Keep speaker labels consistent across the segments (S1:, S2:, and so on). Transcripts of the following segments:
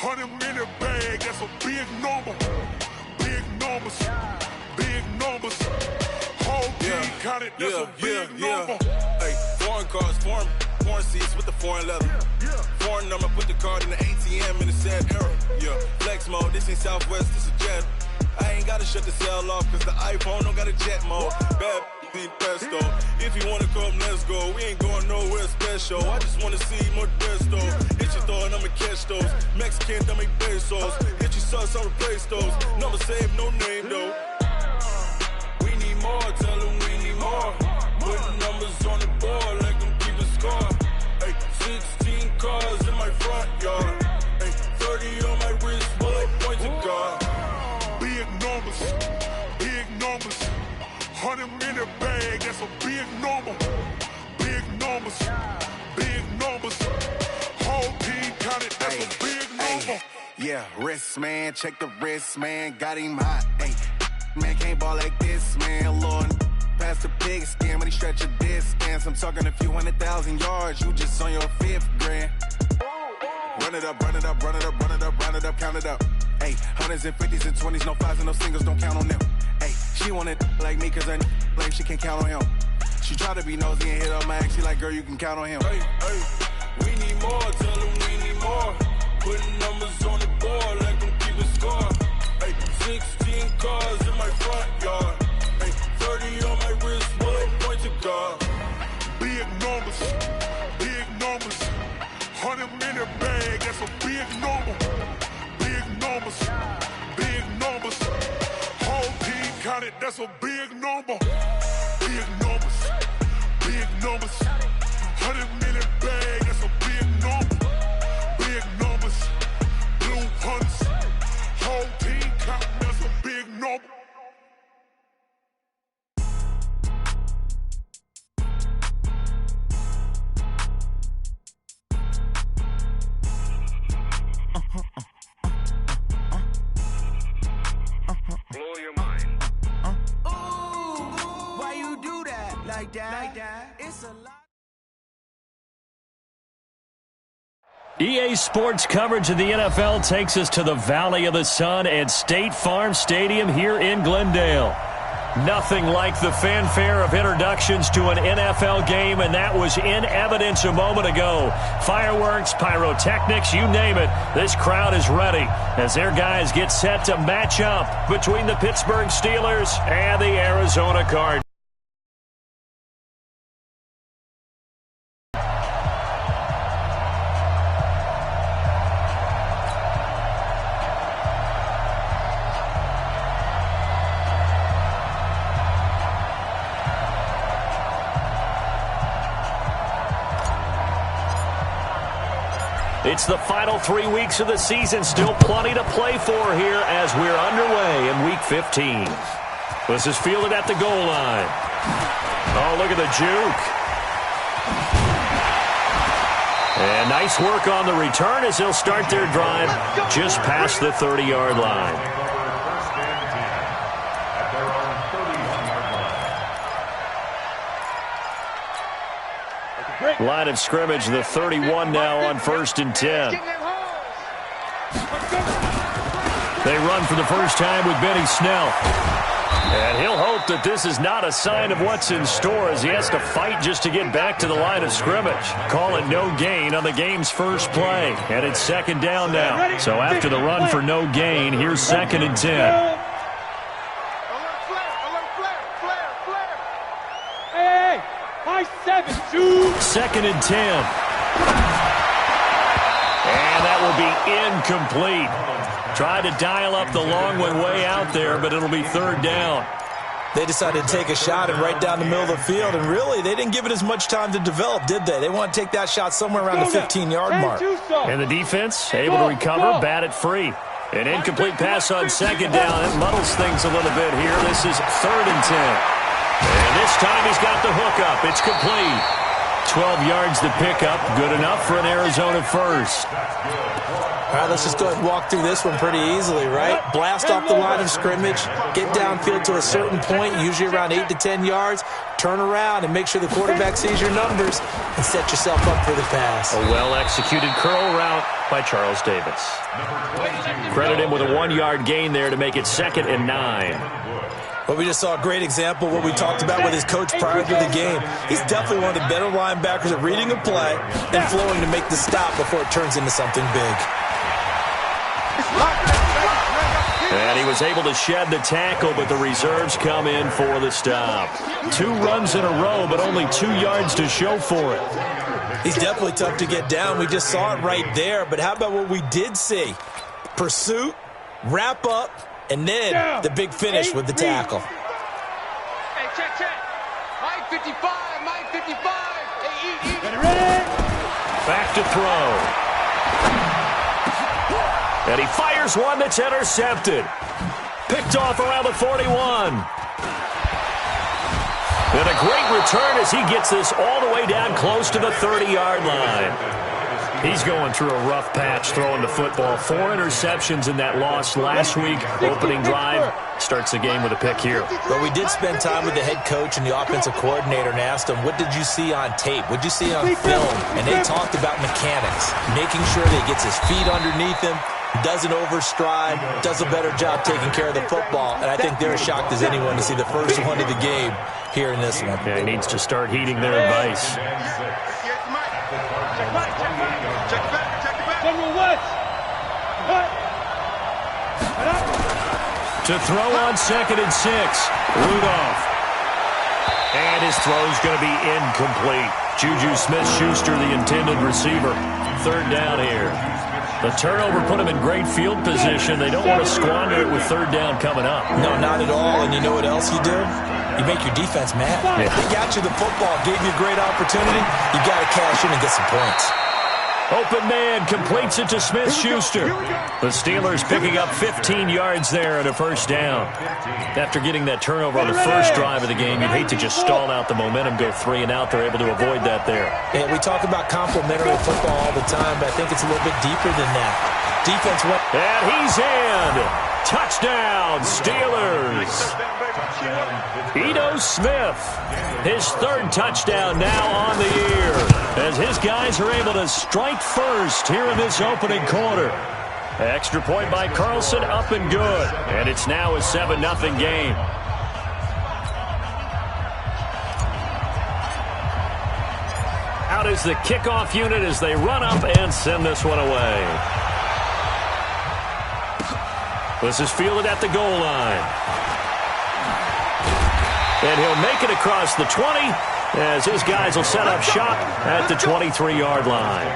S1: 100-minute bag, that's a big number. Big numbers, big numbers. Whole team counted, that's a big number.
S2: Hey, foreign cars, foreign seats with the foreign leather. Foreign number, put the card in the ATM in the sad era. Yeah, flex mode, this ain't Southwest, this is Jet. I ain't gotta shut the cell off, cause the iPhone don't got a jet mode. Bad be pesto. If you wanna come, let's go. We ain't going nowhere special. I just wanna see more Modesto. Hit your throw and I'ma catch those. Mexican, dummy pesos. Hit your sauce, I'll replace those. Number save, no name though. We need more, tell them we need more. Putting numbers on the board, like them keep a score. Hey, 16 cars in my front yard. Hey, 30 on my wrist, bullet point to God.
S1: Big numbers, big numbers. 100-minute bag, that's a big number. Big numbers, big numbers. Whole team counted, that's a big number.
S3: Yeah, wrist man, check the wrist man, got him hot. Hey, man can't ball like this, man. Lord, past the pig skin when he stretch a distance. I'm talking a few 100,000 yards, you just on your 5th grand. Run it up, run it up, run it up, run it up, run it up, count it up. Hey, hundreds and 50s and 20s, no 5s and no singles, don't count on them. Hey, she wanted like me cause her like she can't count on him. She tried to be nosy and hit up my ex, she like, girl, you can count on him.
S2: Hey, we need more, tell them we need more. Putting numbers on the board, like them keep a score. Hey, 16 cars in my front yard. Hey, 30 on my wrist, bullet point to God.
S1: Big numbers, big numbers. 100-minute bag, that's a big number. Big numbers, big numbers. Whole team counted, that's a big number. Big numbers, big numbers. 100-minute bag, that's a big number. Big numbers, blue hunts. Whole team counting, that's a big number.
S4: Blow your mind.
S5: Why you do that? Like that? It's a lot.
S6: EA Sports coverage of the NFL takes us to the Valley of the Sun at State Farm Stadium here in Glendale. Nothing like the fanfare of introductions to an NFL game, and that was in evidence a moment ago. Fireworks, pyrotechnics, you name it. This crowd is ready as their guys get set to match up between the Pittsburgh Steelers and the Arizona Cardinals. It's the final 3 weeks of the season. Still plenty to play for here as we're underway in Week 15. This is fielded at the goal line. Oh, look at the juke. And nice work on the return as they'll start their drive just past the 30-yard line. Line of scrimmage, the 31 now on 1st and 10. They run for the first time with Benny Snell. And he'll hope that this is not a sign of what's in store as he has to fight just to get back to the line of scrimmage. Call it no gain on the game's first play. And it's 2nd down now. So after the run for no gain, here's 2nd and 10. Second and 10. And that will be incomplete. Tried to dial up the long one way out there, but it'll be 3rd down.
S7: They decided to take a shot and right down the middle of the field, and really, they didn't give it as much time to develop, did they? They want to take that shot somewhere around the 15-yard mark.
S6: And the defense able to recover, bat it free. An incomplete pass on 2nd down. It muddles things a little bit here. This is 3rd and 10. And this time he's got the hook up. It's complete. 12 yards to pick up. Good enough for an Arizona first.
S7: All right, let's just go ahead and walk through this one pretty easily, right? Blast off the line of scrimmage, get downfield to a certain point, usually around 8 to 10 yards, turn around and make sure the quarterback sees your numbers and set yourself up for the pass.
S6: A well-executed curl route by Charles Davis. Credit him with a 1-yard gain there to make it 2nd and 9.
S7: Well, we just saw a great example of what we talked about with his coach prior to the game. He's definitely one of the better linebackers at reading a play and flowing to make the stop before it turns into something big.
S6: And he was able to shed the tackle, but the reserves come in for the stop. 2 runs in a row, but only 2 yards to show for it.
S7: He's definitely tough to get down. We just saw it right there, but how about what we did see? Pursuit, wrap up, and then the big finish with the tackle.
S4: Hey, check. Mike 55, Mike 55. Hey, eat.
S6: Back to throw. And he fires one that's intercepted. Picked off around the 41. And a great return as he gets this all the way down close to the 30-yard line. He's going through a rough patch throwing the football. 4 interceptions in that loss last week. Opening drive starts the game with a pick here.
S7: But we did spend time with the head coach and the offensive coordinator and asked him, what did you see on tape? What did you see on film? And they talked about mechanics, making sure that he gets his feet underneath him, doesn't overstride, does a better job taking care of the football. And I think they're as shocked as anyone to see the first one of the game here in this one.
S6: Yeah, he needs to start heeding their advice. To throw on 2nd and 6, Rudolph. And his throw's going to be incomplete. Juju Smith-Schuster, the intended receiver. 3rd down here. The turnover put him in great field position. They don't want to squander it with 3rd down coming up.
S7: No, not at all. And you know what else you do? You make your defense mad.
S6: Yeah.
S7: They got you the football, gave you a great opportunity. You got to cash in and get some points.
S6: Open man completes it to Smith-Schuster. The Steelers picking up 15 yards there and a 1st down. After getting that turnover on the first drive of the game, you'd hate to just stall out the momentum, go 3 and out. They're able to avoid that there.
S7: Yeah, we talk about complementary football all the time, but I think it's a little bit deeper than that. Defense went.
S6: And he's in. Touchdown, Steelers. Ito Smith, his 3rd touchdown now on the year, as his guys are able to strike first here in this opening quarter. Extra point by Carlson, up and good. And it's now a 7-0 game. Out is the kickoff unit as they run up and send this one away. This is fielded at the goal line. And he'll make it across the 20 as his guys will set up shop at the 23-yard line.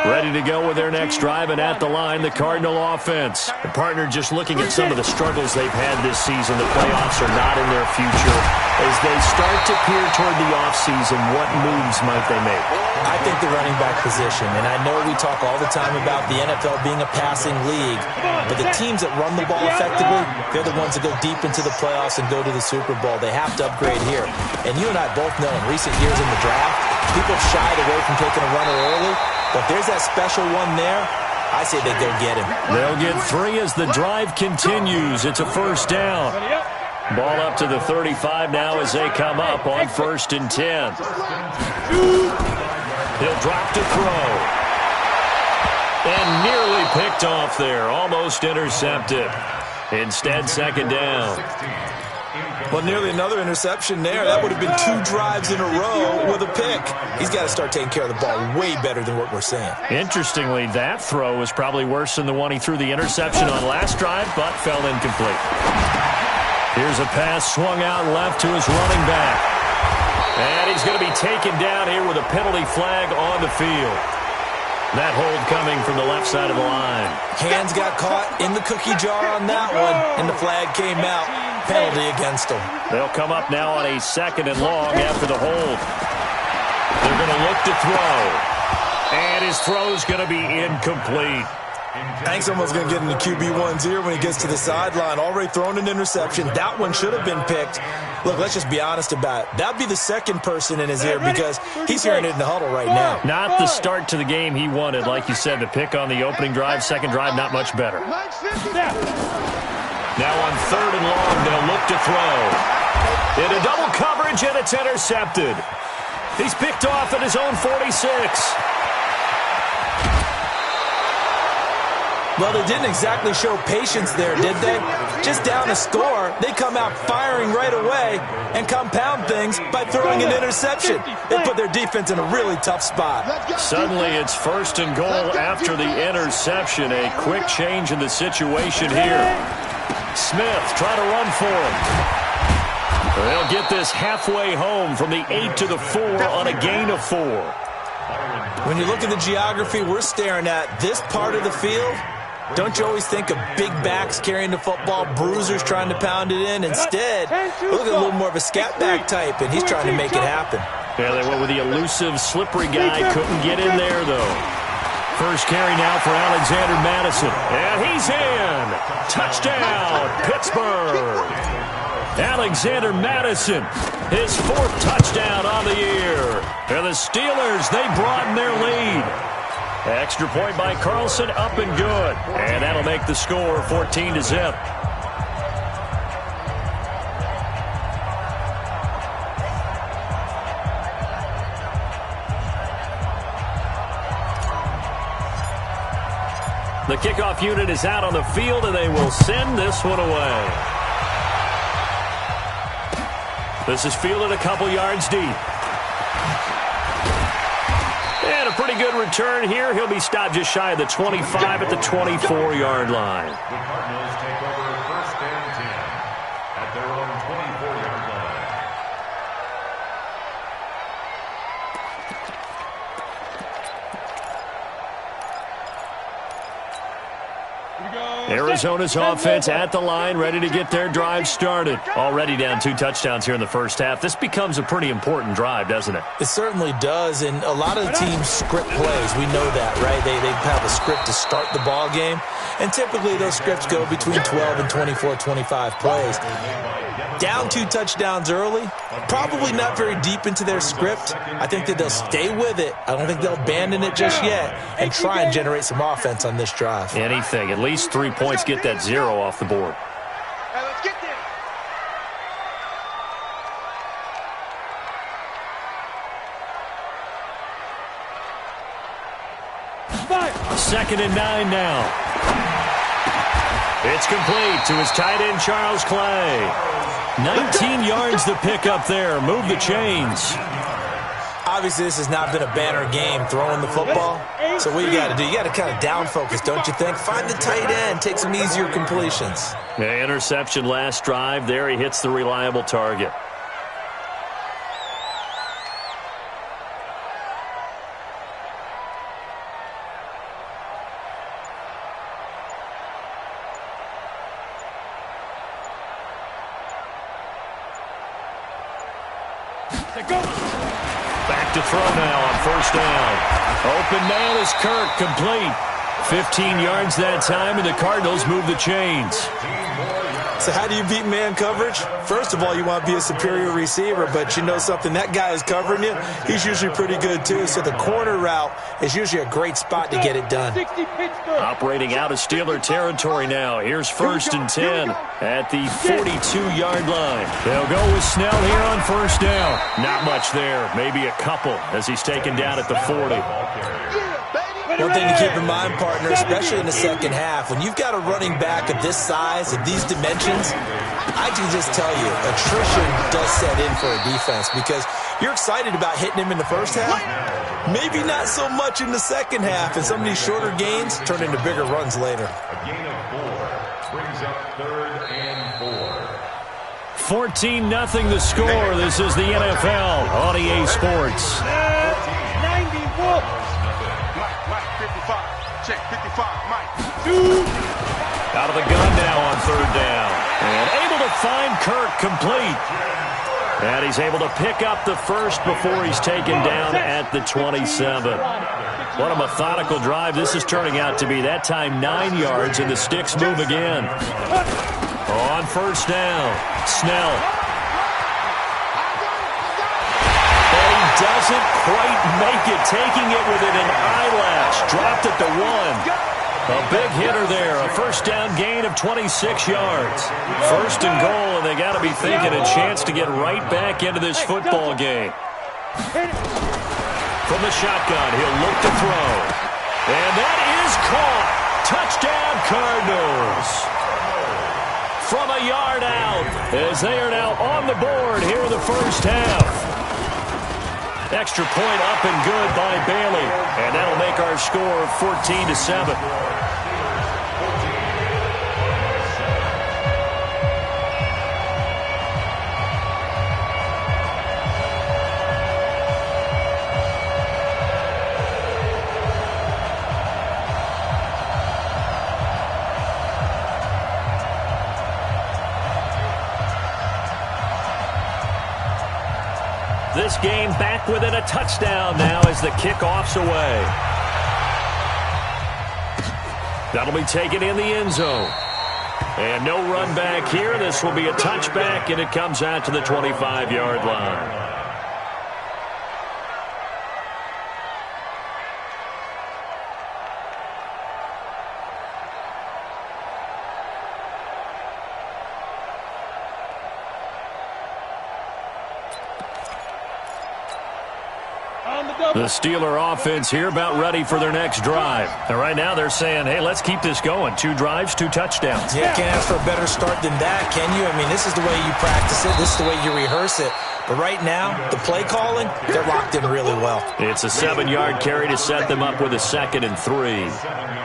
S6: Ready to go with their next drive, and at the line, the Cardinal offense. The partner just looking at some of the struggles they've had this season. The playoffs are not in their future. As they start to peer toward the offseason, what moves might they make?
S7: I think the running back position, and I know we talk all the time about the NFL being a passing league, but the teams that run the ball effectively, they're the ones that go deep into the playoffs and go to the Super Bowl. They have to upgrade here. And you and I both know in recent years in the draft, people have shied away from taking a runner early. But if there's that special one there, I say they go get him.
S6: They'll get 3 as the drive continues. It's a 1st down. Ball up to the 35 now as they come up on 1st and 10. He'll drop to throw. And nearly picked off there. Almost intercepted. Instead, 2nd down.
S7: Well, nearly another interception there. That would have been 2 drives in a row with a pick. He's got to start taking care of the ball way better than what we're seeing.
S6: Interestingly, that throw was probably worse than the one he threw the interception on last drive, but fell incomplete. Here's a pass swung out left to his running back. And he's going to be taken down here with a penalty flag on the field. That hold coming from the left side of the line.
S7: Hands got caught in the cookie jar on that one, and the flag came out. Penalty against them.
S6: They'll come up now on a 2nd and long after the hold. They're going to look to throw. And his throw's going to be incomplete.
S7: I think someone's going to get in the QB1's ear when he gets to the sideline. Already thrown an interception. That one should have been picked. Look, let's just be honest about it. That would be the second person in his ear because he's hearing it in the huddle right now.
S6: Not the start to the game he wanted. Like you said, the pick on the opening drive, 2nd drive, not much better. Now on 3rd and long, they'll look to throw. Into double coverage, and it's intercepted. He's picked off at his own 46.
S7: Well, they didn't exactly show patience there, did they? Just down a score, they come out firing right away and compound things by throwing an interception. They put their defense in a really tough spot.
S6: Suddenly, it's 1st and goal after the interception. A quick change in the situation here. Smith trying to run for him. They'll get this halfway home from the 8 to the 4 on a gain of 4.
S7: When you look at the geography we're staring at, this part of the field, don't you always think of big backs carrying the football, bruisers trying to pound it in? Instead, look at a little more of a scat back type, and he's trying to make it happen.
S6: Yeah, they went with the elusive, slippery guy. Couldn't get in there, though. First carry now for Alexander Madison. And he's in. Touchdown, Pittsburgh. Alexander Madison, his 4th touchdown on the year. And the Steelers, they broaden their lead. Extra point by Carlson, up and good. And that'll make the score 14-0. The kickoff unit is out on the field, and they will send this one away. This is fielded a couple yards deep. And a pretty good return here. He'll be stopped just shy of the 25 at the 24-yard line.
S8: The Cardinals take over 1st and 10 at their own 24-yard line.
S6: Arizona's offense at the line, ready to get their drive started. Already down 2 touchdowns here in the first half. This becomes a pretty important drive, doesn't it?
S7: It certainly does, and a lot of the teams script plays. We know that, right? They have a script to start the ball game, and typically those scripts go between 12 and 24, 25 plays. Down 2 touchdowns early, probably not very deep into their script. I think that they'll stay with it. I don't think they'll abandon it just yet and try and generate some offense on this drive.
S6: Anything. At least 3 points, get that 0 off the board.
S4: Hey, let's get there.
S6: 2nd and 9 now. It's complete to his tight end, Charles Clay. 19 yards to pick up there. Move the chains.
S7: Obviously, this has not been a banner game throwing the football. So what you got to do, you got to kind of down focus, don't you think? Find the tight end, take some easier completions.
S6: Yeah, interception last drive. There he hits the reliable target. Back to throw now on 1st down. Open man is Kirk, complete. 15 yards that time, and the Cardinals move the chains.
S7: So how do you beat man coverage? First of all, you want to be a superior receiver, but you know something, that guy is covering you. He's usually pretty good too, so the corner route is usually a great spot to get it done.
S6: Operating out of Steeler territory now. Here's 1st and 10 at the 42-yard line. They'll go with Snell here on 1st down. Not much there, maybe a couple as he's taken down at the 40.
S7: One thing to keep in mind, partner, especially in the second half, when you've got a running back of this size, of these dimensions, I can just tell you, attrition does set in for a defense because you're excited about hitting him in the first half, maybe not so much in the second half, and some of these shorter gains turn into bigger runs later.
S8: A gain of 4 brings up 3rd and 4.
S6: 14-0 the score. This is the NFL on EA Sports.
S4: 91. Mike, 55. Check, 55, Mike.
S6: Out of the gun now on 3rd down. And able to find Kirk complete. And he's able to pick up the first before he's taken down at the 27. What a methodical drive this is turning out to be. That time 9 yards, and the sticks move again. On 1st down, Snell. And he doesn't quite make it, taking it within an eyelash. Dropped at the 1. A big hitter there, a 1st down gain of 26 yards. 1st and goal, and they got to be thinking a chance to get right back into this football game. From the shotgun, he'll look to throw. And that is caught. Touchdown, Cardinals. From a yard out, as they are now on the board here in the first half. Extra point up and good by Bailey. And that'll make our score 14-7. This game back within a touchdown now as the kickoff's away. That'll be taken in the end zone. And no run back here. This will be a touchback, and it comes out to the 25-yard line. The Steeler offense here about ready for their next drive. And right now they're saying, hey, let's keep this going. 2 drives, 2 touchdowns.
S7: Yeah, can't ask for a better start than that, can you? I mean, this is the way you practice it. This is the way you rehearse it. But right now, the play calling, they're locked in really well.
S6: It's a 7-yard carry to set them up with a 2nd and 3.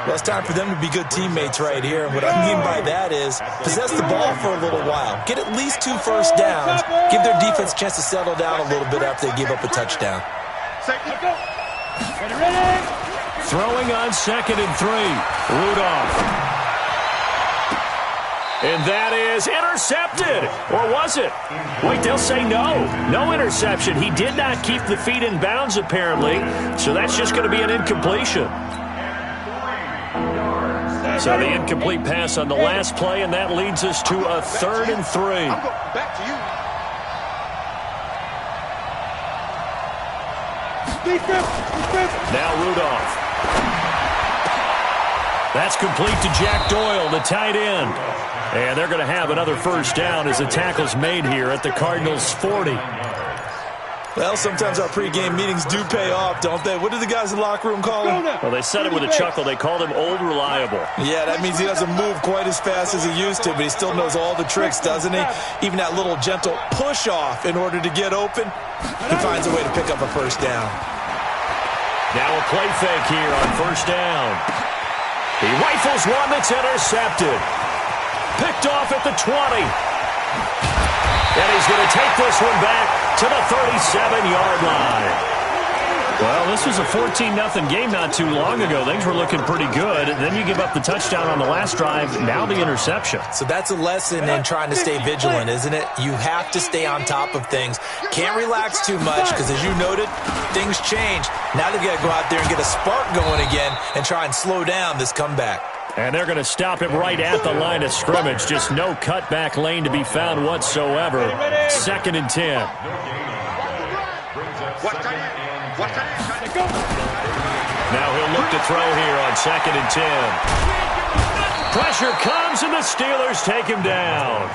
S7: Well, it's time for them to be good teammates right here. And what I mean by that is possess the ball for a little while. Get at least 2 first downs. Give their defense a chance to settle down a little bit after they give up a touchdown.
S6: Throwing on 2nd and 3. Rudolph. And that is intercepted. Or was it? Wait, they'll say no. No interception. He did not keep the feet in bounds, apparently. So that's just going to be an incompletion. So the incomplete pass on the last play, and that leads us to a 3rd and 3.
S4: Back to you.
S6: Now Rudolph. That's complete to Jack Doyle, the tight end. And they're going to have another first down as the tackle's made here at the Cardinals' 40.
S7: Well, sometimes our pregame meetings do pay off, don't they? What do the guys in the locker room call him?
S6: Well, they said it with a chuckle. They called him Old Reliable.
S7: Yeah, that means he doesn't move quite as fast as he used to, but he still knows all the tricks, doesn't he? Even that little gentle push-off in order to get open, he finds a way to pick up a first down.
S6: Now a play fake here on first down. He rifles one that's intercepted. Picked off at the 20. And he's going to take this one back to the 37-yard line. Well, this was a 14-0 game not too long ago. Things were looking pretty good. Then you give up the touchdown on the last drive, now the interception.
S7: So that's a lesson in trying to stay vigilant, isn't it? You have to stay on top of things. Can't relax too much because, as you noted, things change. Now they've got to go out there and get a spark going again and try and slow down this comeback.
S6: And they're going to stop him right at the line of scrimmage. Just no cutback lane to be found whatsoever. 2nd and 10. Now he'll look to throw here on 2nd and 10. Pressure comes and the Steelers take him down.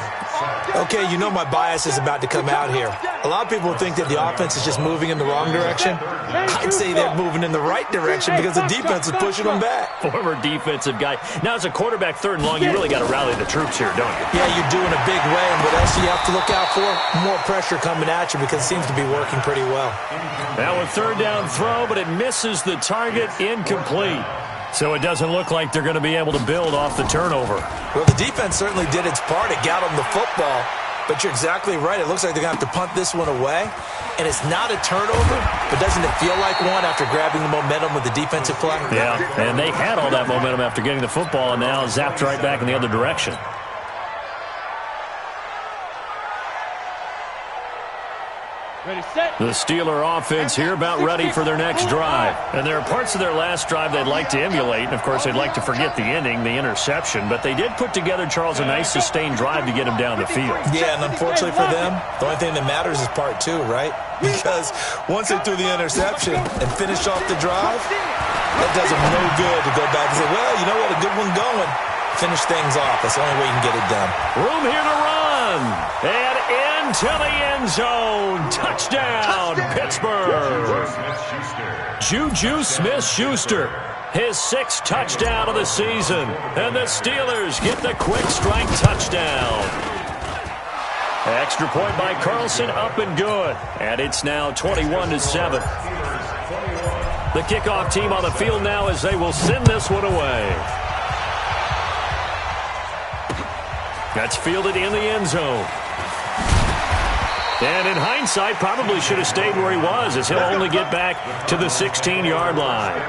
S7: Okay, you know my bias is about to come out here. A lot of people think that the offense is just moving in the wrong direction. I'd say they're moving in the right direction because the defense is pushing them back.
S6: Former defensive guy. Now, as a quarterback 3rd and long, you really got to rally the troops here, don't you?
S7: Yeah, you do in a big way. And what else do you have to look out for? More pressure coming at you because it seems to be working pretty well.
S6: Now a 3rd down throw, but it misses the target, incomplete. So it doesn't look like they're going to be able to build off the turnover.
S7: Well, the defense certainly did its part. It got them the football. But you're exactly right. It looks like they're going to have to punt this one away. And it's not a turnover, but doesn't it feel like one after grabbing the momentum with the defensive play?
S6: Yeah, and they had all that momentum after getting the football and now zapped right back in the other direction. The Steeler offense here about ready for their next drive. And there are parts of their last drive they'd like to emulate. And, of course, they'd like to forget the ending, the interception. But they did put together, Charles, a nice sustained drive to get him down the field.
S7: Yeah, and unfortunately for them, the only thing that matters is part 2, right? Because once they threw the interception and finished off the drive, that does them no good to go back and say, well, you know what, a good one going. Finish things off. That's the only way you can get it done.
S6: Room here to run. And into the end zone. Touchdown, Pittsburgh. Juju Smith-Schuster, his 6th touchdown of the season. And the Steelers get the quick strike touchdown. Extra point by Carlson, up and good. And it's now 21-7. The kickoff team on the field now as they will send this one away. That's fielded in the end zone. And in hindsight, probably should have stayed where he was, as he'll only get back to the 16-yard line.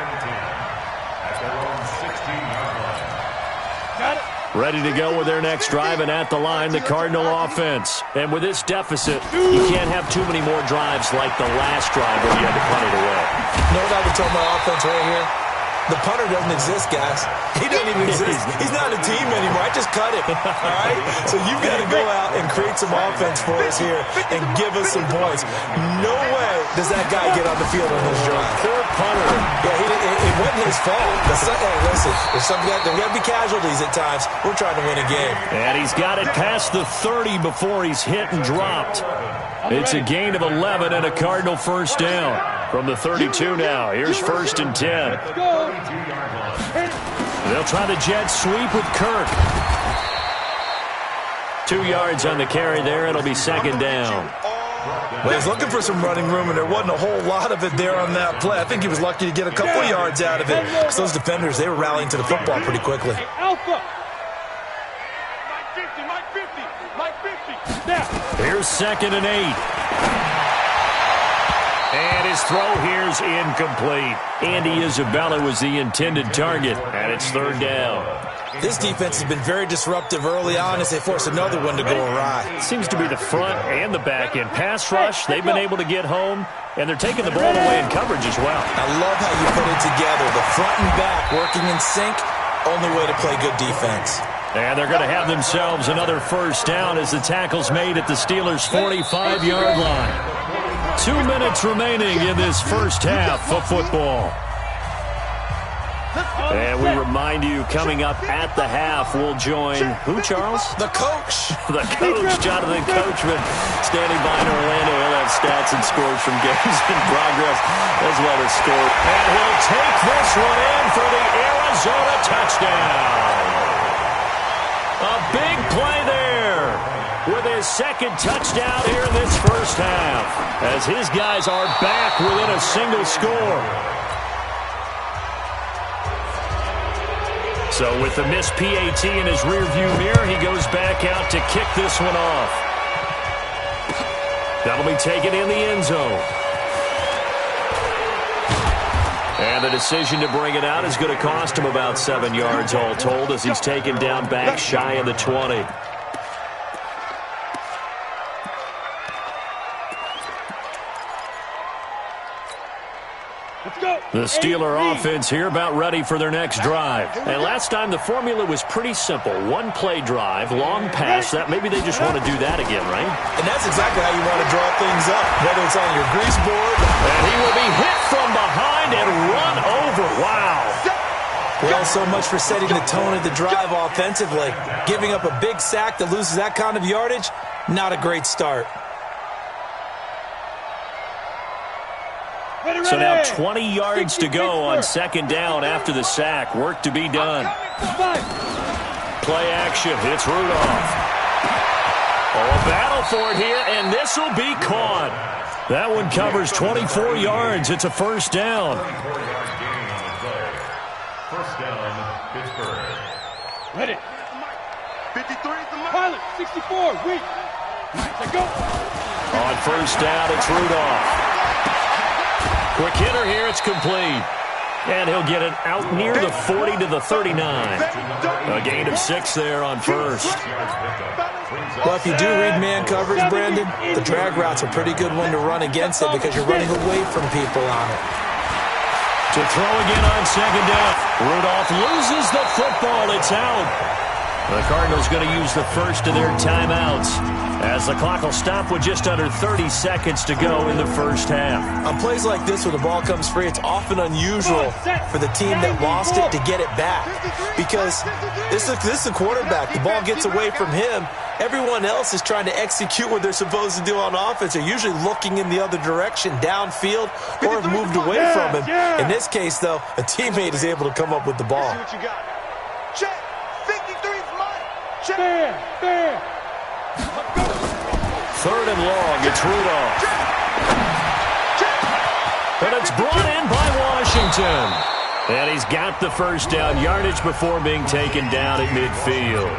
S6: Ready to go with their next drive, and at the line, the Cardinal offense. And with this deficit, you can't have too many more drives like the last drive where you had to punt it away.
S7: You know what I would tell my offense right here? The punter doesn't exist, guys. He doesn't even exist. He's not a team anymore. I just cut him. All right? So you've got to go out and create some offense for us here and give us some points. No way does that guy get on the field on this drive.
S6: Poor punter.
S7: Yeah, it wasn't his fault. Hey, listen, there's got to be casualties at times. We're trying to win a game.
S6: And he's got it past the 30 before he's hit and dropped. It's a gain of 11 and a Cardinal first down. From the 32 now, here's 1st and 10. They'll try the jet sweep with Kirk. 2 yards on the carry there. It'll be 2nd down.
S7: Well, he's looking for some running room, and there wasn't a whole lot of it there on that play. I think he was lucky to get a couple of yards out of it. Because those defenders, they were rallying to the football pretty quickly.
S4: Alpha. Mike 50. Now.
S6: Here's 2nd and 8. And his throw here's incomplete. Andy Isabella was the intended target, and it's 3rd down.
S7: This defense has been very disruptive early on as they force another one to go awry.
S6: It seems to be the front and the back end. Pass rush, they've been able to get home, and they're taking the ball away in coverage as well.
S7: I love how you put it together. The front and back working in sync, only way to play good defense.
S6: And they're going to have themselves another first down as the tackle's made at the Steelers' 45-yard line. 2 minutes remaining in this first half of football. And we remind you, coming up at the half, we'll join who, Charles?
S7: The coach.
S6: The coach, Jonathan Coachman, standing by in Orlando. He'll have stats and scores from games in progress, as well as scores. And he'll take this one in for the Arizona touchdown. A big play there with his 2nd touchdown here in this first half, as his guys are back within a single score. So with the missed PAT in his rearview mirror, he goes back out to kick this one off. That'll be taken in the end zone. And the decision to bring it out is going to cost him about 7 yards all told, as he's taken down back shy of the 20. The Steeler offense here about ready for their next drive. And last time the formula was pretty simple. 1-play drive, long pass. That maybe they just want to do that again, right?
S7: And that's exactly how you want to draw things up, whether it's on your grease board.
S6: And he will be hit from behind and run over. Wow.
S7: Well, so much for setting the tone of the drive offensively. Giving up a big sack that loses that kind of yardage, not a great start.
S6: So now 20 yards to go on 2nd down after the sack. Work to be done. Play action. It's Rudolph. Oh, a battle for it here, and this will be caught. That one covers 24 yards. It's a first down.
S8: First down, Pittsburgh.
S4: Ready. 53 is the pilot. 64. Wait. Let's go.
S6: On first down, it's Rudolph. Quick hitter here, it's complete. And he'll get it out near the 40 to the 39. A gain of 6 there on first.
S7: Well, if you do read man coverage, Brandon, the drag route's a pretty good one to run against it because you're running away from people on it.
S6: To throw again on 2nd down. Rudolph loses the football. It's out. The Cardinals going to use the first of their timeouts as the clock will stop with just under 30 seconds to go in the first half.
S7: On plays like this where the ball comes free, it's often unusual for the team that lost it to get it back. Because this is a quarterback. The ball gets away from him. Everyone else is trying to execute what they're supposed to do on offense. They're usually looking in the other direction, downfield, or have moved away from him. In this case, though, a teammate is able to come up with the ball.
S5: Check. 53's mine. Check.
S4: Fair.
S6: Third and long, it's Rudolph. And it's brought in by Washington. And he's got the first down yardage before being taken down at midfield.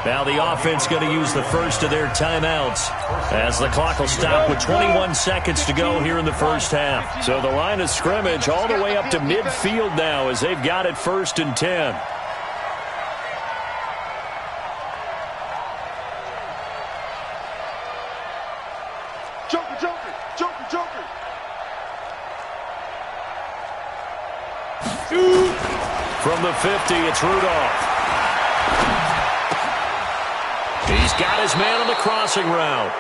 S6: Now the offense going to use the first of their timeouts as the clock will stop with 21 seconds to go here in the first half. So the line of scrimmage all the way up to midfield now as they've got it 1st and 10.
S4: Joker.
S6: From the 50, it's Rudolph. He's got his man on the crossing route.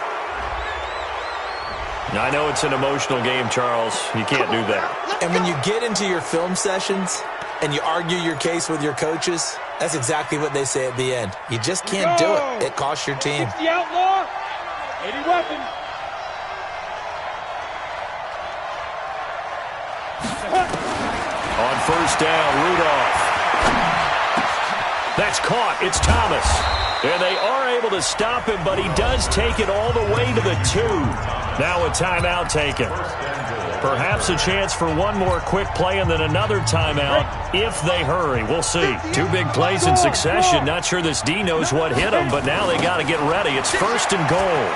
S6: Now, I know it's an emotional game, Charles. You can't do that.
S7: And when you get into your film sessions and you argue your case with your coaches, that's exactly what they say at the end. You just can't do it. It costs your team.
S4: It's the outlaw. 80 weapons.
S6: On first down, Rudolph. That's caught. It's Thomas. And they are able to stop him, but he does take it all the way to the 2. Now a timeout taken. Perhaps a chance for one more quick play and then another timeout if they hurry. We'll see. 2 big plays in succession. Not sure this D knows what hit him, but now they got to get ready. It's 1st and goal.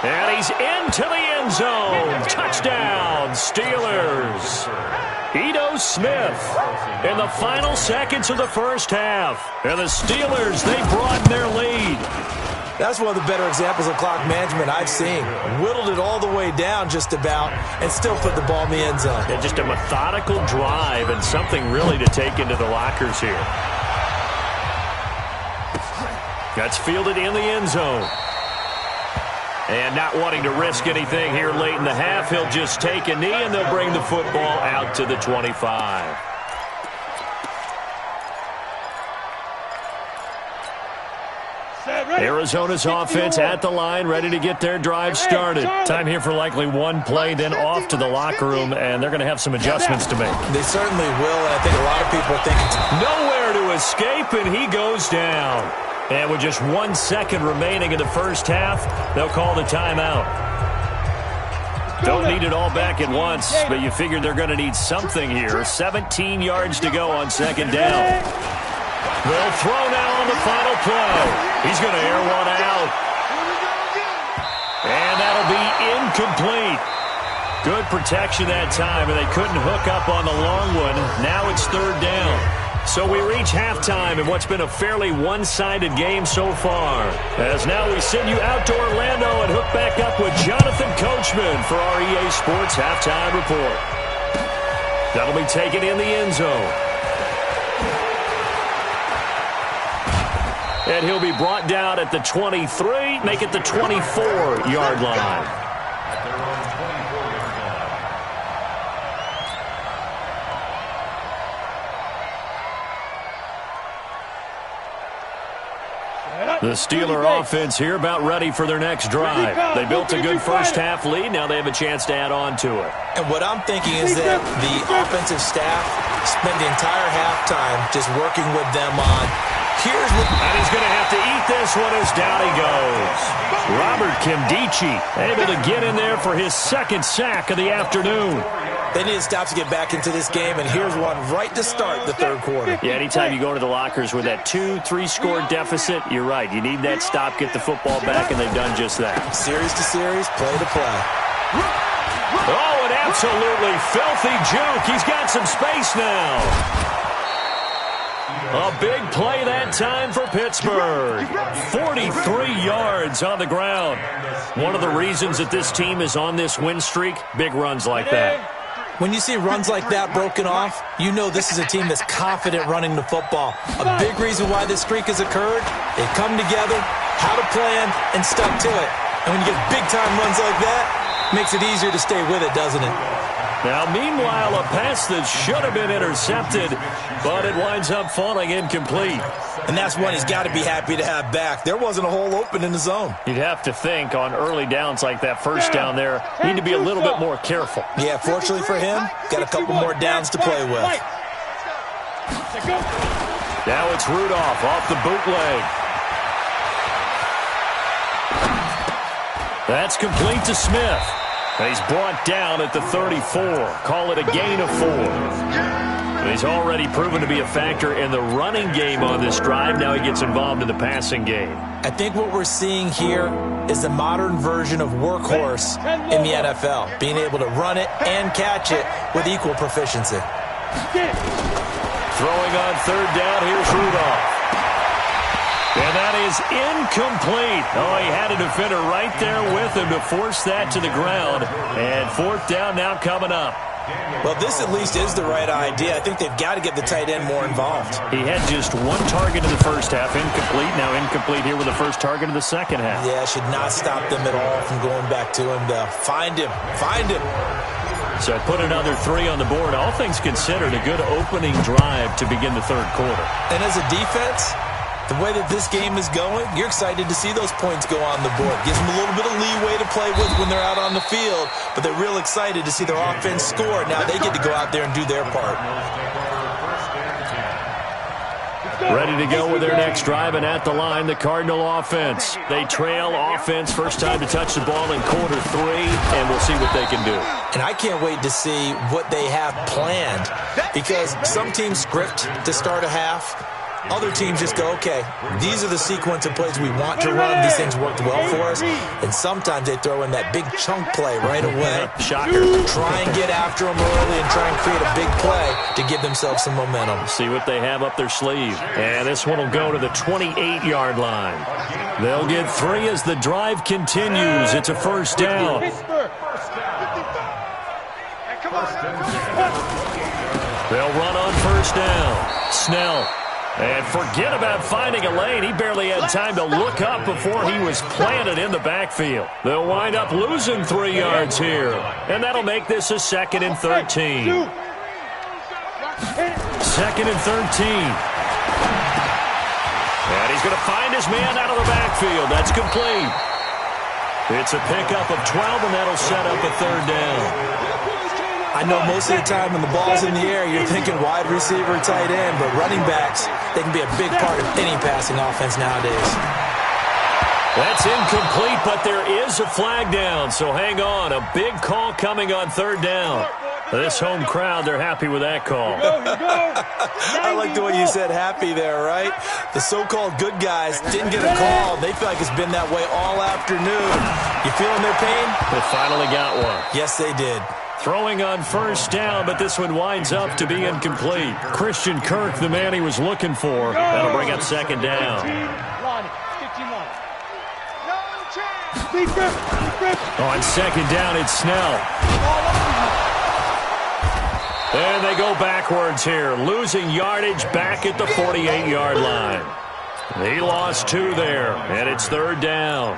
S6: And he's into the end zone. Touchdown, Steelers. Ito Smith in the final seconds of the first half. And the Steelers, they broaden their lead.
S7: That's one of the better examples of clock management I've seen. Whittled it all the way down just about and still put the ball in the end zone.
S6: Yeah, just a methodical drive and something really to take into the lockers here. That's fielded in the end zone. And not wanting to risk anything here late in the half, he'll just take a knee and they'll bring the football out to the 25. Arizona's offense at the line, ready to get their drive started. Time here for likely one play, then off to the locker room, and they're going to have some adjustments to make.
S7: They certainly will, and I think a lot of people are thinking
S6: nowhere to escape, and he goes down. And with just 1 second remaining in the first half, they'll call the timeout. Don't need it all back at once, but you figure they're going to need something here. 17 yards to go on 2nd down. They'll throw now on the final play. He's going to air one out. And that'll be incomplete. Good protection that time, and they couldn't hook up on the long one. Now it's 3rd down. So we reach halftime in what's been a fairly one-sided game so far. As now we send you out to Orlando and hook back up with Jonathan Coachman for our EA Sports Halftime Report. That'll be taken in the end zone. And he'll be brought down at the 23, make it the 24-yard line. The Steeler offense here about ready for their next drive. They built a good first half lead. Now they have a chance to add on to it.
S7: And what I'm thinking is that the offensive staff spent the entire halftime just working with them on here's what...
S6: And he's going to have to eat this one as down he goes. Robert Kimdichie able to get in there for his 2nd sack of the afternoon.
S7: They need to stop to get back into this game, and here's one right to start the 3rd quarter.
S6: Yeah, anytime you go to the lockers with that 2-3-score deficit, you're right. You need that stop, get the football back, and they've done just that.
S7: Series to series, play to play.
S6: Oh, an absolutely filthy juke. He's got some space now. A big play that time for Pittsburgh. 43 yards on the ground. One of the reasons that this team is on this win streak, big runs like that.
S7: When you see runs like that broken off, you know this is a team that's confident running the football. A big reason why this streak has occurred, they come together, had a plan, and stuck to it. And when you get big-time runs like that, it makes it easier to stay with it, doesn't it?
S6: Now, meanwhile, a pass that should have been intercepted, but it winds up falling incomplete.
S7: And that's one he's got to be happy to have back. There wasn't a hole open in the zone.
S6: You'd have to think on early downs like that first down there, you need to be a little bit more careful.
S7: Yeah, fortunately for him, got a couple more downs to play with.
S6: Now it's Rudolph off the bootleg. That's complete to Smith. And he's brought down at the 34. Call it a gain of 4. And he's already proven to be a factor in the running game on this drive. Now he gets involved in the passing game.
S7: I think what we're seeing here is the modern version of workhorse in the NFL, being able to run it and catch it with equal proficiency.
S6: Throwing on third down, here's Rudolph. And that is incomplete. Oh, he had a defender right there with him to force that to the ground. And fourth down now coming up.
S7: Well, this at least is the right idea. I think they've got to get the tight end more involved.
S6: He had just one target in the first half, incomplete. Now incomplete here with the first target in the second half.
S7: Yeah, should not stop them at all from going back to him to find him. Find him.
S6: So put another 3 on the board. All things considered, a good opening drive to begin the third quarter.
S7: And as a defense, the way that this game is going, you're excited to see those points go on the board. Gives them a little bit of leeway to play with when they're out on the field, but they're real excited to see their offense score. Now they get to go out there and do their part.
S6: Ready to go with their next drive, and at the line, the Cardinal offense. They trail offense, first time to touch the ball in quarter 3, and we'll see what they can do.
S7: And I can't wait to see what they have planned, because some teams script to start a half. Other teams just go, okay, these are the sequence of plays we want to run. These things worked well for us. And sometimes they throw in that big chunk play right away.
S6: Shocker.
S7: Try and get after them early and try and create a big play to give themselves some momentum.
S6: See what they have up their sleeve. And this one will go to the 28-yard line. They'll get 3 as the drive continues. It's a first down. They'll run on first down. Snell. And forget about finding a lane. He barely had time to look up before he was planted in the backfield. They'll wind up losing 3 yards here. And that'll make this a 2nd and 13. 2nd and 13. And he's going to find his man out of the backfield. That's complete. It's a pickup of 12, and that'll set up a third down.
S7: I know most of the time when the ball's in the air, you're thinking wide receiver, tight end, but running backs, they can be a big part of any passing offense nowadays.
S6: That's incomplete, but there is a flag down, so hang on. A big call coming on third down. This home crowd, they're happy with that call.
S7: I like the way you said happy there, right? The so-called good guys didn't get a call. They feel like it's been that way all afternoon. You feeling their pain?
S6: They finally got one.
S7: Yes, they did.
S6: Throwing on first down, but this one winds up to be incomplete. Christian Kirk, the man he was looking for. That'll bring up second down. On second down, it's Snell. And they go backwards here, losing yardage back at the 48-yard line. He lost 2 there, and it's third down.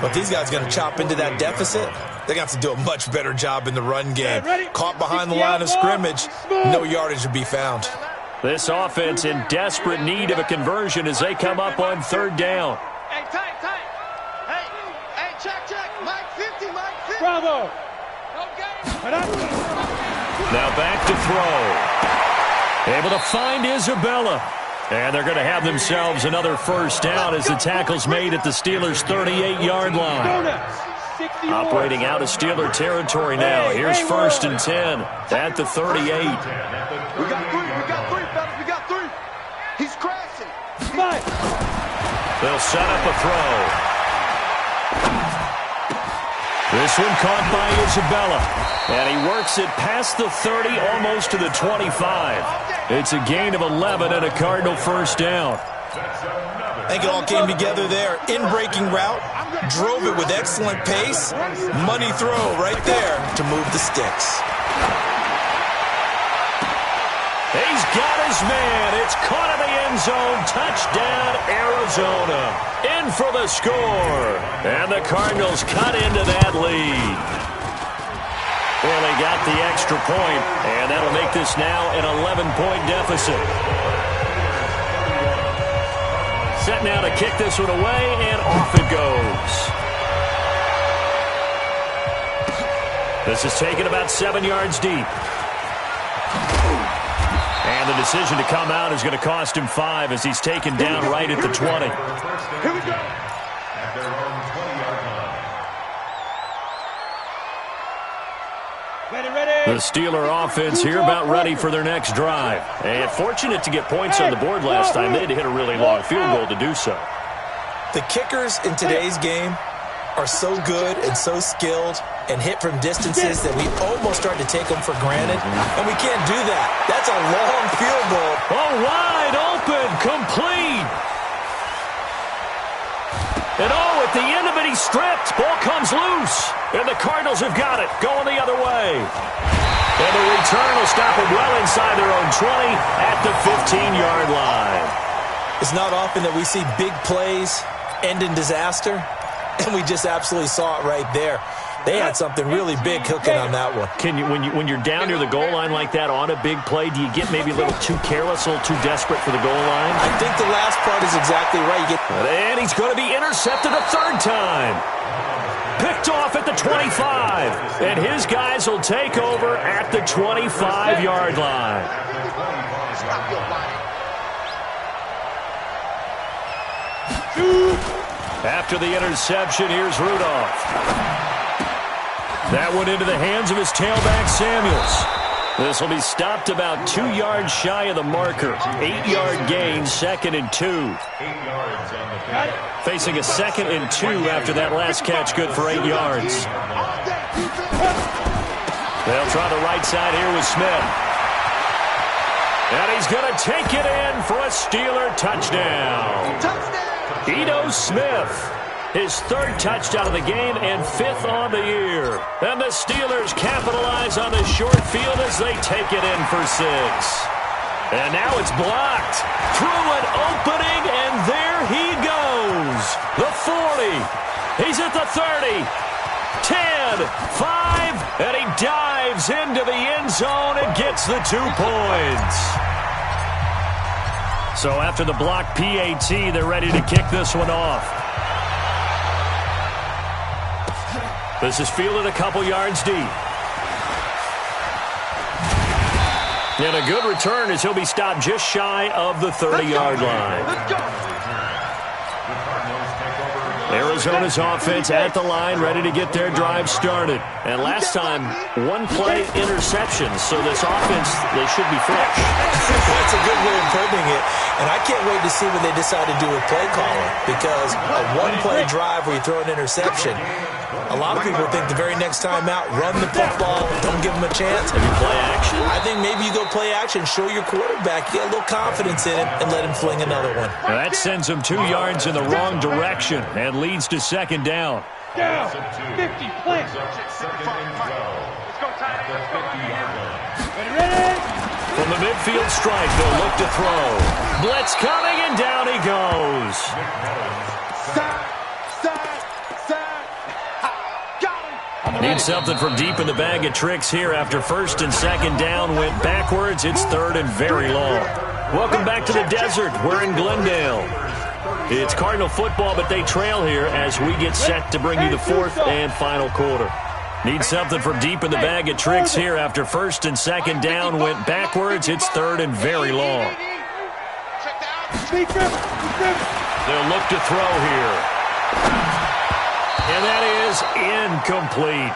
S7: But these guys are going to chop into that deficit. They're going to have to do a much better job in the run game. Caught behind the line of scrimmage, no yardage to be found.
S6: This offense in desperate need of a conversion as they come up on third down.
S4: Hey, tight. Hey, check. Mike 50, Mike 50. Bravo.
S6: Now back to throw. Able to find Isabella. And they're going to have themselves another first down as the tackle's made at the Steelers' 38-yard line. Operating out of Steeler territory now. Here's first and 10 at the 38.
S4: We got 3, fellas. We got 3. He's crashing.
S6: They'll set up a throw. This one caught by Isabella. And he works it past the 30, almost to the 25. It's a gain of 11 and a Cardinal first down.
S7: I think it all came together there. In-breaking route, drove it with excellent pace. Money throw right there to move the sticks.
S6: He's got his man. It's caught in the end zone. Touchdown, Arizona. In for the score. And the Cardinals cut into that lead. Well, they got the extra point, and that'll make this now an 11-point deficit. Set now to kick this one away, and off it goes. This is taken about 7 yards deep. And the decision to come out is going to cost him 5 as he's taken down right at the 20.
S8: Here we go. At their own 20-yard line.
S6: The Steeler offense here about ready for their next drive. And fortunate to get points on the board last time. They had to hit a really long field goal to do so.
S7: The kickers in today's game are so good and so skilled and hit from distances that we almost start to take them for granted, and we can't do that. That's a long field goal.
S6: Oh, wide open, complete. And oh, at the end of it, he's stripped. Ball comes loose, and the Cardinals have got it, going the other way. And the return will stop them well inside their own 20 at the 15-yard line.
S7: It's not often that we see big plays end in disaster, and we just absolutely saw it right there. They had something really big cooking on that one.
S6: Can you, when you're down near the goal line like that on a big play, do you get maybe a little too careless, a little too desperate for the goal line?
S7: I think the last part is exactly right.
S6: And he's going to be intercepted a third time. Picked off at the 25. And his guys will take over at the 25-yard line. After the interception, here's Rudolph. That one into the hands of his tailback, Samuels. This will be stopped about 2 yards shy of the marker. 8-yard gain, 2nd and 2.
S8: 8 yards on the play.
S6: Facing a 2nd and 2 after that last catch, good for 8 yards. They'll try the right side here with Smith. And he's going to take it in for a Steeler touchdown. Ito Smith. His 3rd touchdown of the game and 5th on the year. And the Steelers capitalize on the short field as they take it in for 6. And now it's blocked. Through an opening, and there he goes. The 40. He's at the 30. 10, 5, and he dives into the end zone and gets the 2 points. So after the block PAT, they're ready to kick this one off. This is fielded a couple yards deep. And a good return as he'll be stopped just shy of the 30-yard line.
S8: Let's go.
S6: Arizona's offense at the line, ready to get their drive started. And last time, 1 play interception, so this offense, they should be fresh.
S7: That's a good way of putting it. And I can't wait to see what they decide to do with play calling, because a 1-play drive where you throw an interception, a lot of people think the very next time out, run the football, don't give them a chance.
S6: Maybe play action.
S7: I think maybe you go play action, show your quarterback, get a little confidence in it, and let him fling another one.
S6: Now that sends him 2 yards in the wrong direction and leads to 2nd down.
S4: Down. 50, plant.
S8: Second and 12. At the 50-yard line.
S4: Ready?
S6: From the midfield strike, they'll look to throw. Blitz coming, and down he goes. Need something from deep in the bag of tricks here after 1st and 2nd down went backwards. It's 3rd and very long. Welcome back to the desert. We're in Glendale. It's Cardinal football, but they trail here as we get set to bring you the 4th and final quarter. Need something from deep in the bag of tricks here after 1st and 2nd down went backwards. It's 3rd and very long. They'll look to throw here. And that is incomplete.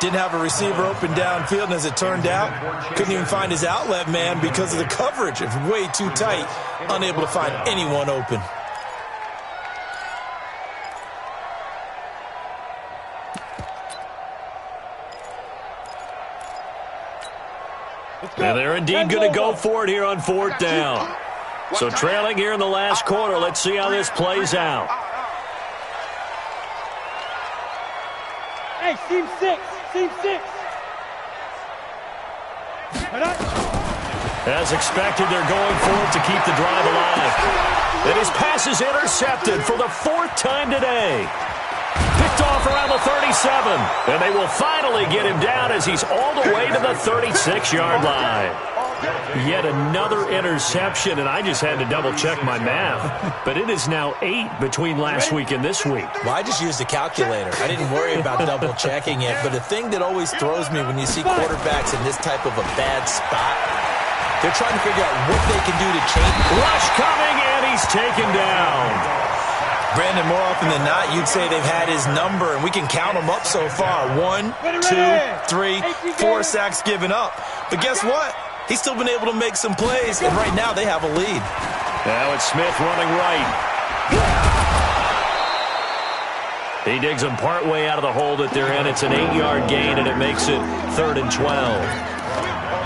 S7: Didn't have a receiver open downfield, and as it turned out, couldn't even find his outlet man because of the coverage. It was way too tight, unable to find anyone open.
S6: And they're indeed going to go for it here on 4th down. So trailing here in the last quarter, let's see how this plays out.
S4: Hey, team 6. Team 6.
S6: As expected, they're going for it to keep the drive alive. And his pass is intercepted for the 4th time today. Picked off around the 37. And they will finally get him down as he's all the way to the 36-yard line. Yet another interception, and I just had to double-check my math. But it is now 8 between last week and this week.
S7: Well, I just used a calculator. I didn't worry about double-checking it. But the thing that always throws me when you see quarterbacks in this type of a bad spot, they're trying to figure out what they can do to change.
S6: Rush coming, and he's taken down.
S7: Brandon, more often than not, you'd say they've had his number, and we can count them up so far. 1, 2, 3, 4 sacks given up. But guess what? He's still been able to make some plays, and right now they have a lead.
S6: Now it's Smith running right. He digs him partway out of the hole that they're in. It's an 8-yard gain, and it makes it 3rd and 12.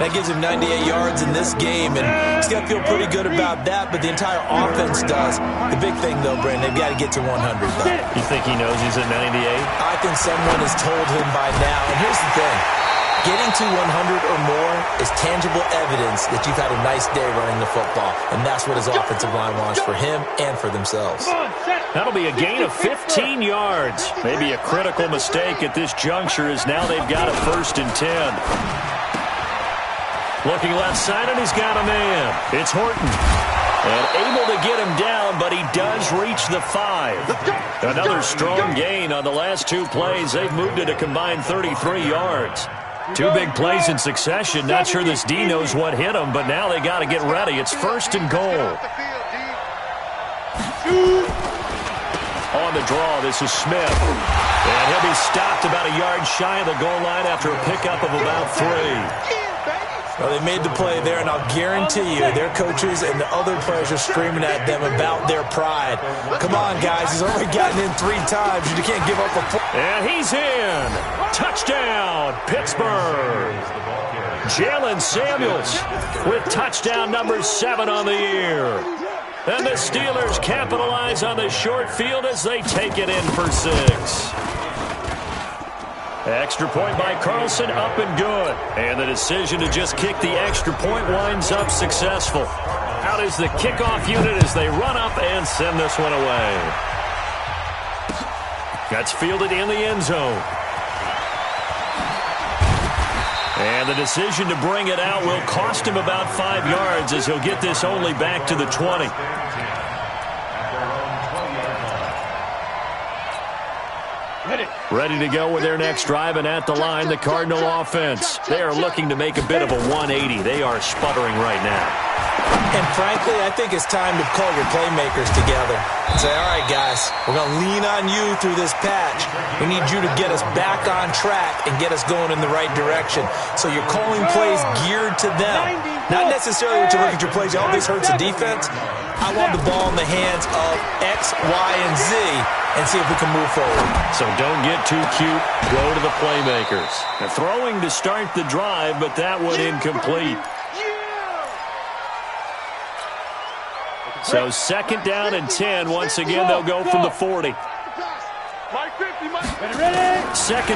S7: That gives him 98 yards in this game, and he's got to feel pretty good about that, but the entire offense does. The big thing, though, Brandon, they've got to get to 100, though.
S6: You think he knows he's at 98?
S7: I think someone has told him by now. And here's the thing. Getting to 100 or more is tangible evidence that you've had a nice day running the football, and that's what his offensive line wants for him and for themselves.
S6: That'll be a gain of 15 yards. Maybe a critical mistake at this juncture as now they've got a 1st and 10. Looking left side, and he's got a man. It's Horton. And able to get him down, but he does reach the 5. Another strong gain on the last 2 plays. They've moved it a combined 33 yards. 2 big plays in succession. Not sure this D knows what hit him, but now they got to get ready. It's 1st and goal. On the draw, this is Smith. And he'll be stopped about a yard shy of the goal line after a pickup of about 3.
S7: Well, they made the play there, and I'll guarantee you their coaches and the other players are screaming at them about their pride. Come on, guys. He's already gotten in 3 times. You can't give up a...
S6: And he's in. Touchdown, Pittsburgh. Jalen Samuels with touchdown number 7 on the year. And the Steelers capitalize on the short field as they take it in for 6. Extra point by Carlson, up and good. And the decision to just kick the extra point winds up successful. Out is the kickoff unit as they run up and send this one away. That's fielded in the end zone. And the decision to bring it out will cost him about 5 yards as he'll get this only back to the 20. Ready to go with their next drive, and at the line, the Cardinal offense. They are looking to make a bit of a 180. They are sputtering right now.
S7: And frankly, I think it's time to call your playmakers together and say, all right, guys, we're going to lean on you through this patch. We need you to get us back on track and get us going in the right direction. So you're calling plays geared to them. Not necessarily when you look at your plays, oh, this hurts the defense. I want the ball in the hands of X, Y, and Z and see if we can move forward.
S6: So don't get too cute. Go to the playmakers. They're throwing to start the drive, but that one incomplete. So 2nd down and 10. Once again, they'll go from the 40. 2nd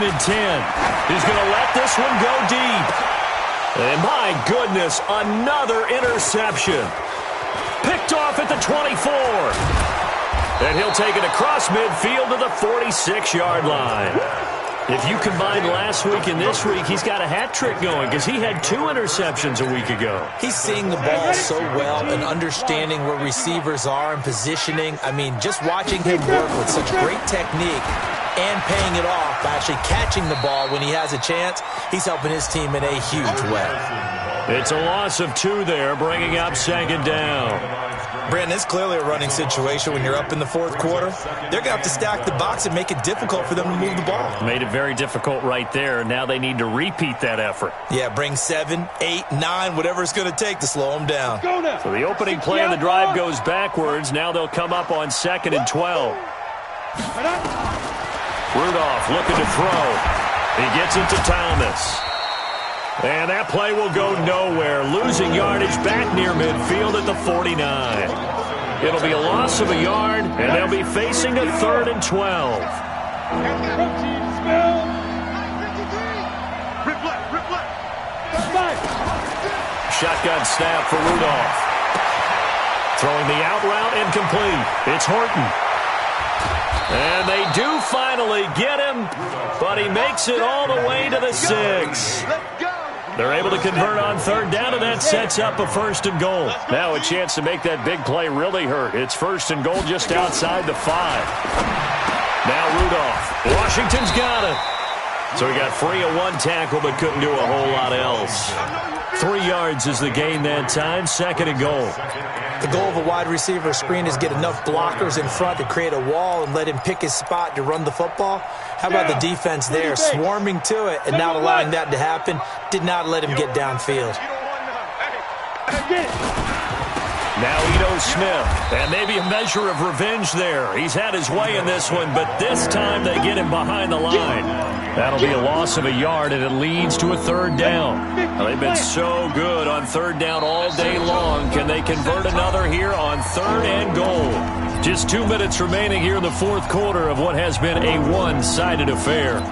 S6: and 10. He's going to let this one go deep. And my goodness, another interception. Picked off at the 24. And he'll take it across midfield to the 46-yard line. If you combine last week and this week, he's got a hat trick going because he had 2 interceptions a week ago.
S7: He's seeing the ball so well and understanding where receivers are and positioning. I mean, just watching him work with such great technique and paying it off by actually catching the ball when he has a chance, he's helping his team in a huge way.
S6: It's a loss of 2 there, bringing up 2nd down.
S7: Brandon, it's clearly a running situation when you're up in the 4th quarter. They're going to have to stack the box and make it difficult for them to move the ball.
S6: Made it very difficult right there. Now they need to repeat that effort.
S7: Yeah, bring 7, 8, 9, whatever it's going to take to slow them down.
S6: So the opening play of the drive goes backwards. Now they'll come up on 2nd and 12. Rudolph looking to throw. He gets it to Thomas. And that play will go nowhere. Losing yardage back near midfield at the 49. It'll be a loss of a yard, and they'll be facing a 3rd and 12. shotgun snap for Rudolph. Throwing the out route, incomplete. It's Horton. And they do finally get him, but he makes it all the way to the 6. They're able to convert on third down, and that sets up a 1st and goal. Now a chance to make that big play really hurt. It's 1st and goal just outside the 5. Now Rudolph. Washington's got it. So he got free of 1 tackle, but couldn't do a whole lot else. 3 yards is the gain that time, 2nd and goal.
S7: The goal of a wide receiver screen is get enough blockers in front to create a wall and let him pick his spot to run the football. How about the defense there, swarming to it and not allowing that to happen? Did not let him get downfield.
S6: Now Ito Smith, and maybe a measure of revenge there. He's had his way in this one, but this time they get him behind the line. That'll be a loss of a yard, and it leads to a 3rd down. Well, they've been so good on 3rd down all day long. Can they convert another here on 3rd and goal? Just 2 minutes remaining here in the 4th quarter of what has been a one-sided affair.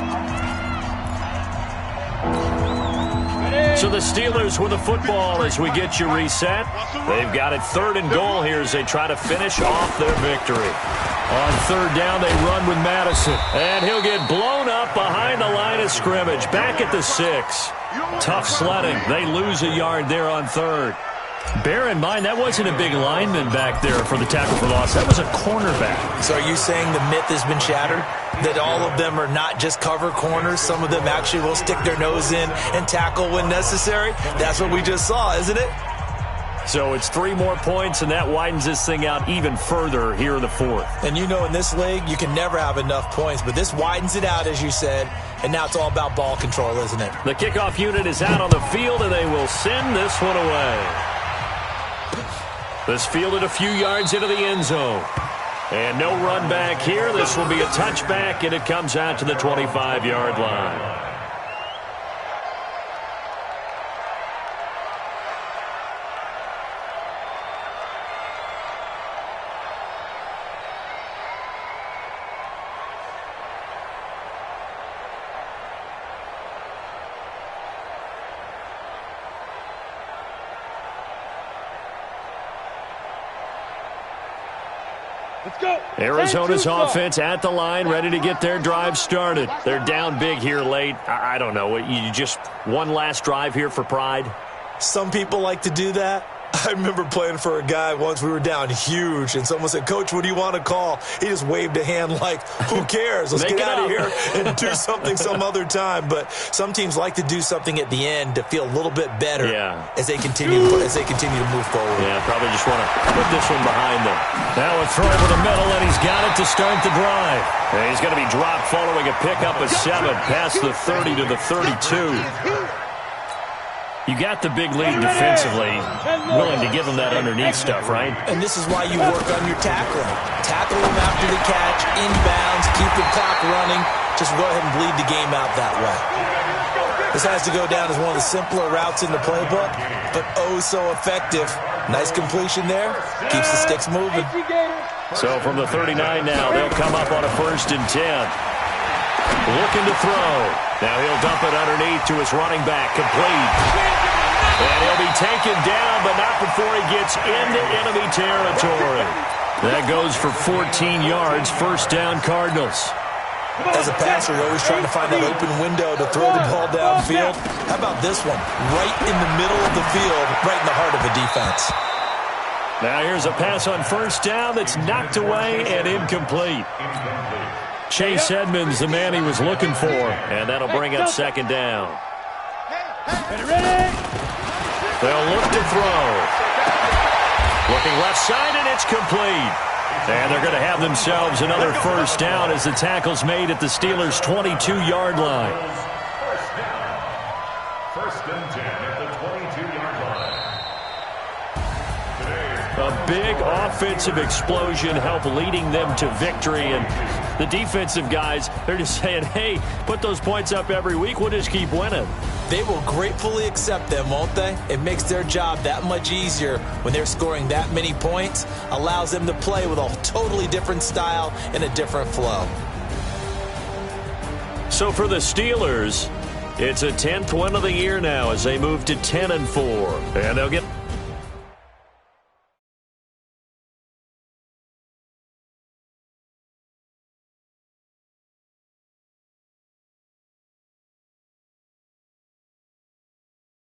S6: So the Steelers with the football as we get you reset. They've got it 3rd and goal here as they try to finish off their victory. On 3rd down, they run with Madison. And he'll get blown up behind the line of scrimmage. Back at the 6. Tough sledding. They lose a yard there on 3rd. Bear in mind, that wasn't a big lineman back there for the tackle for loss. That was a cornerback.
S7: So are you saying the myth has been shattered? That all of them are not just cover corners? Some of them actually will stick their nose in and tackle when necessary? That's what we just saw, isn't it?
S6: So it's 3 more points, and that widens this thing out even further here in the 4th.
S7: And you know in this league, you can never have enough points, but this widens it out, as you said, and now it's all about ball control, isn't it?
S6: The kickoff unit is out on the field, and they will send this one away. This fielded a few yards into the end zone. And no run back here. This will be a touchback, and it comes out to the 25-yard line. Arizona's offense at the line, ready to get their drive started. They're down big here late. I don't know. You just one last drive here for pride?
S7: Some people like to do that. I remember playing for a guy once. We were down huge, and someone said, "Coach, what do you want to call?" He just waved a hand like, who cares? Let's get out of here and do something some other time. But some teams like to do something at the end to feel a little bit better as they continue to move forward.
S6: Yeah, probably just want to put this one behind them. Now a throw over the middle, and he's got it to start the drive. And he's going to be dropped following a pickup of 7 past the 30 to the 32. You got the big lead defensively, willing to give them that underneath stuff, right?
S7: And this is why you work on your tackling. Tackle them after the catch, inbounds, keep the clock running. Just go ahead and bleed the game out that way. This has to go down as one of the simpler routes in the playbook, but oh so effective. Nice completion there. Keeps the sticks moving.
S6: So from the 39 now, they'll come up on a 1st and 10. Looking to throw. Now he'll dump it underneath to his running back. Complete. And he'll be taken down, but not before he gets into enemy territory. That goes for 14 yards. 1st down, Cardinals.
S7: As a passer, you're always trying to find an open window to throw the ball downfield. How about this one? Right in the middle of the field, right in the heart of a defense.
S6: Now here's a pass on 1st down that's knocked away and incomplete. Chase Edmonds, the man he was looking for, and that'll bring up 2nd down. They'll look to throw. Looking left side, and it's complete. And they're going to have themselves another 1st down as the tackle's made at the Steelers' 22-yard line.
S8: 1st and 10 at the 22-yard line.
S6: A big offensive explosion helped leading them to victory, and the defensive guys, they're just saying, hey, put those points up every week, we'll just keep winning.
S7: They will gratefully accept them, won't they? It makes their job that much easier when they're scoring that many points, allows them to play with a totally different style and a different flow.
S6: So for the Steelers, It's a 10th win of the year now as they move to 10-4. And they'll get